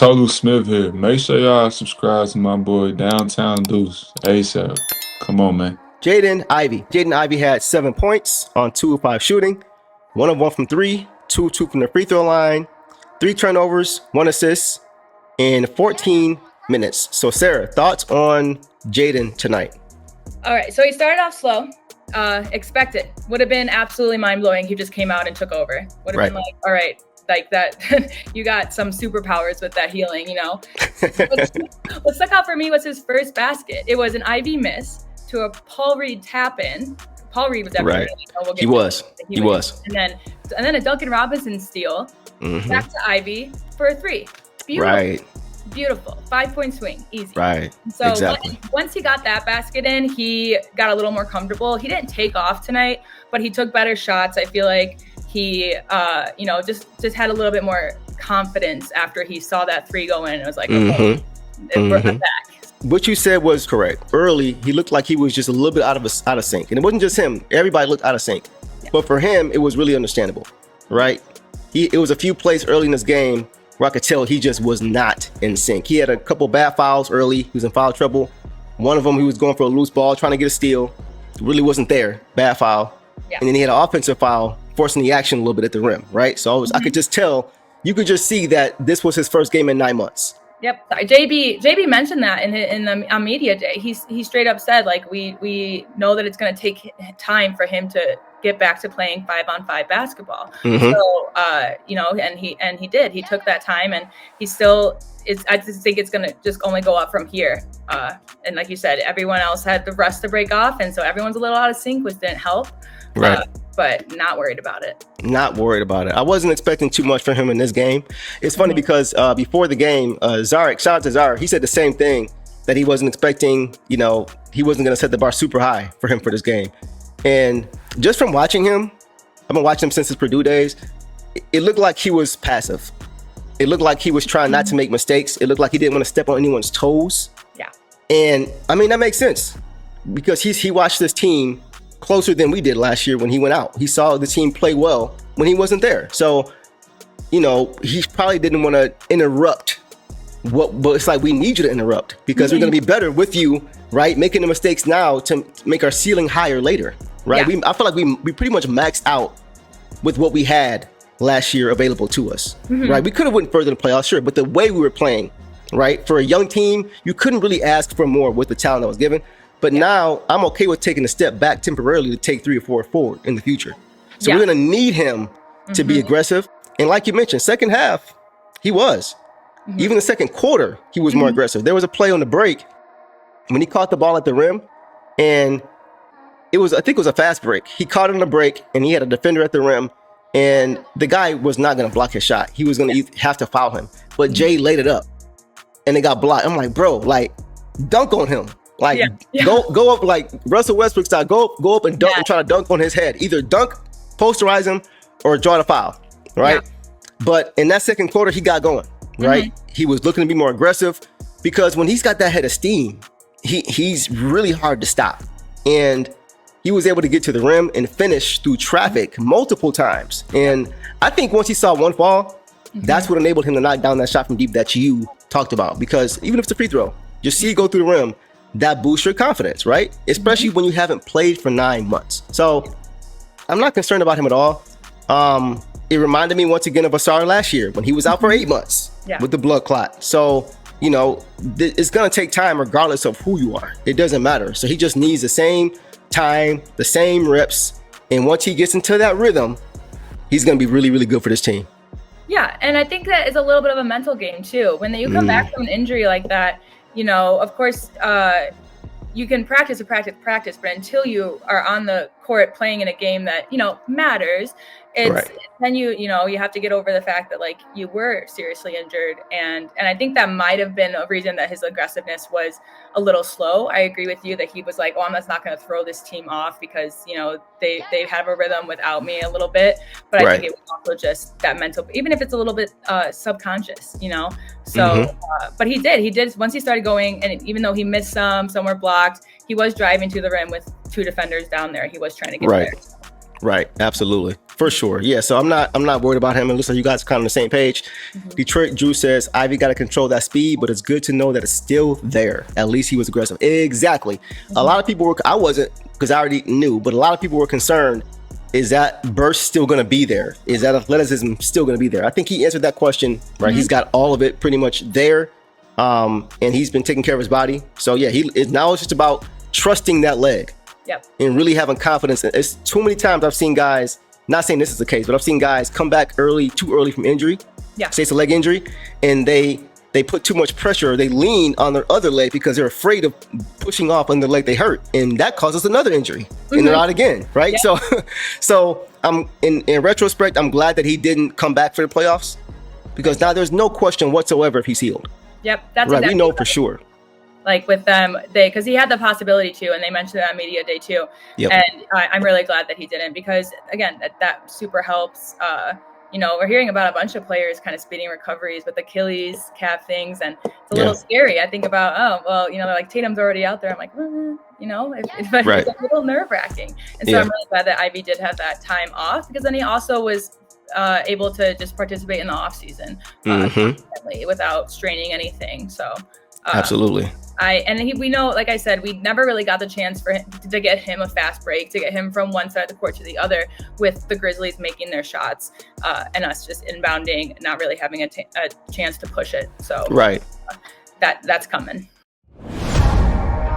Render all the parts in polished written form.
Tolu Smith here. Make sure y'all subscribe to my boy Downtown Deuce ASAP. Come on, man. Jaden Ivey. Jaden Ivey had 7 points on 2 of 5 shooting, 1 of 1 from 3, 2 of 2 from the free throw line, 3 turnovers, 1 assist in 14 minutes. So, Sarah, thoughts on Jaden tonight? All right, so he started off slow. Expect it. Would have been absolutely mind-blowing. He just came out and took over. Would have been like, all right, like that. You got some superpowers with that healing, you know. What stuck out for me was his first basket. It was an Ivy miss to a Paul Reed tap in. Paul Reed was definitely He was. And then a Duncan Robinson steal. Back to Ivy for a 3. Beautiful. Beautiful. 5-point swing. Easy. So once he got that basket in, he got a little more comfortable. He didn't take off tonight, but he took better shots. I feel like he just had a little bit more confidence after he saw that 3 go in. It was like, okay, we're back. What you said was correct. Early, he looked like he was just a little bit out of sync. And it wasn't just him. Everybody looked out of sync. Yeah. But for him, it was really understandable, right? It was a few plays early in this game where I could tell he just was not in sync. He had a couple bad fouls early. He was in foul trouble. One of them, he was going for a loose ball, trying to get a steal. Really wasn't there. Bad foul. Yeah. And then he had an offensive foul, forcing the action a little bit at the rim, right? So I could just tell, you could just see that this was his first game in 9 months. Yep. JB mentioned that on media day. He straight up said, like, we know that it's going to take time for him to get back to playing 5-on-5 basketball. So and he did. He took that time, and he still is. I just think it's going to just only go up from here. And like you said, everyone else had the rust to break off, and so everyone's a little out of sync, which didn't help. Right. But not worried about it. Not worried about it. I wasn't expecting too much from him in this game. It's funny because before the game, Zarek, shout out to Zarek, he said the same thing, that he wasn't expecting, he wasn't going to set the bar super high for him for this game. And just from watching him, I've been watching him since his Purdue days, it looked like he was passive. It looked like he was trying not to make mistakes. It looked like he didn't want to step on anyone's toes. Yeah. And I mean, that makes sense because he watched this team closer than we did last year when he went out. He saw the team play well when he wasn't there. So, he probably didn't want to interrupt but it's like, we need you to interrupt because we're going to be better with you, right? Making the mistakes now to make our ceiling higher later, right? Yeah. I feel like we pretty much maxed out with what we had last year available to us, right? We could have went further in the playoffs, sure, but the way we were playing, right? For a young team, you couldn't really ask for more with the talent that was given. But now I'm okay with taking a step back temporarily to take 3 or 4 forward in the future. So we're going to need him to be aggressive. And like you mentioned, second half, he was. Even the second quarter, he was more aggressive. There was a play on the break when he caught the ball at the rim, and I think it was a fast break. He caught it on the break, and he had a defender at the rim, and the guy was not going to block his shot. He was going to have to foul him. But Jay laid it up, and it got blocked. I'm like, bro, like, dunk on him. Like, go up like Russell Westbrook style. Go up and dunk and try to dunk on his head. Either dunk, posterize him, or draw the foul, right? Yeah. But in that second quarter, he got going, right? He was looking to be more aggressive because when he's got that head of steam, he's really hard to stop. And he was able to get to the rim and finish through traffic multiple times. And I think once he saw one fall, that's what enabled him to knock down that shot from deep that you talked about. Because even if it's a free throw, just see it go through the rim, that boosts your confidence, right? Especially when you haven't played for 9 months. So I'm not concerned about him at all. It reminded me once again of Asar last year when he was out for 8 months with the blood clot. So, it's going to take time regardless of who you are. It doesn't matter. So he just needs the same time, the same reps. And once he gets into that rhythm, he's going to be really, really good for this team. Yeah. And I think that is a little bit of a mental game too. When you come back from an injury like that, of course, you can practice, but until you are on the court playing in a game that, matters, then you have to get over the fact that like you were seriously injured. And I think that might have been a reason that his aggressiveness was a little slow. I agree with you that he was like, I'm just not going to throw this team off because, they have a rhythm without me a little bit. But I think it was also just that mental, even if it's a little bit subconscious, So, but he did once he started going, and even though he missed some were blocked, he was driving to the rim with 2 defenders down there. He was trying to get there. Right, absolutely, for sure. Yeah, so I'm not worried about him. It looks like you guys are kind of on the same page. Detroit Drew says Ivy got to control that speed, but it's good to know that it's still there. At least he was aggressive. Exactly. A lot of people were. I wasn't, because I already knew, but a lot of people were concerned. Is that burst still going to be there? Is that athleticism still going to be there? I think he answered that question right. He's got all of it pretty much there, and he's been taking care of his body. So yeah, now it's just about trusting that leg. Yep. And really having confidence. It's too many times I've seen guys, not saying this is the case, but I've seen guys come back too early from injury. Yeah. Say it's a leg injury, and they put too much pressure, or they lean on their other leg because they're afraid of pushing off on the leg they hurt. And that causes another injury. And they're out again, right? Yeah. So I'm in retrospect, I'm glad that he didn't come back for the playoffs, because now there's no question whatsoever if he's healed. Yep. That's right. Exactly we know for sure. Like with them, because he had the possibility to, and they mentioned it on media day too. Yep. And I'm really glad that he didn't, because again, that super helps. We're hearing about a bunch of players kind of speeding recoveries with Achilles, calf things, and it's a little scary. I think about, they're like Tatum's already out there. I'm like, it's a little nerve wracking. And so I'm really glad that Ivy did have that time off, because then he also was able to just participate in the off season without straining anything. So absolutely. We know, like I said, we never really got the chance for him to get him a fast break, to get him from one side of the court to the other, with the Grizzlies making their shots and us just inbounding, not really having a chance to push it. So that's coming.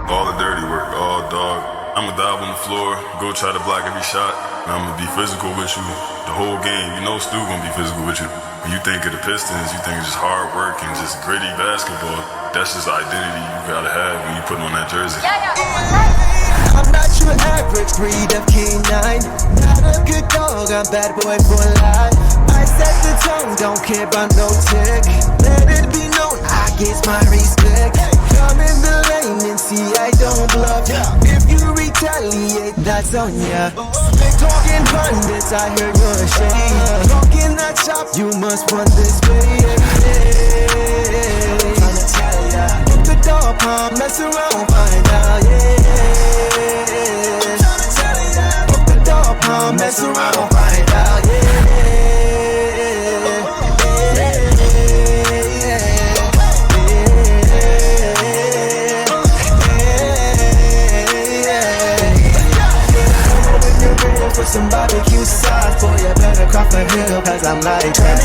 All the dirty work, all dog. I'ma dive on the floor, go try to block every shot, and I'ma be physical with you the whole game. You know Stu gonna be physical with you. When you think of the Pistons, you think it's just hard work and just gritty basketball. That's just the identity you gotta have when you put on that jersey. I'm not your average breed of canine. Not a good dog, I'm bad boy for life. I set the tone, don't care about no tick. Let it be known, I get my respect. Come in the lane and see I don't bluff. If you retaliate, that's on ya. Slick talking pundits, I hear your shade. Talking that shop, you must run this way. Tryna tell ya, put the dog palm, mess around, find out, Tryna tell ya, put the dog palm, mess around, find out, Put some barbecue sauce, boy, you better crop a hill, cause I'm like that.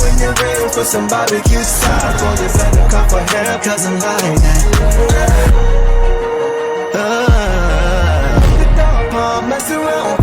When you're real, put some barbecue sauce, boy, you better crop a hill, cause I'm like that. The dog palm, mess around.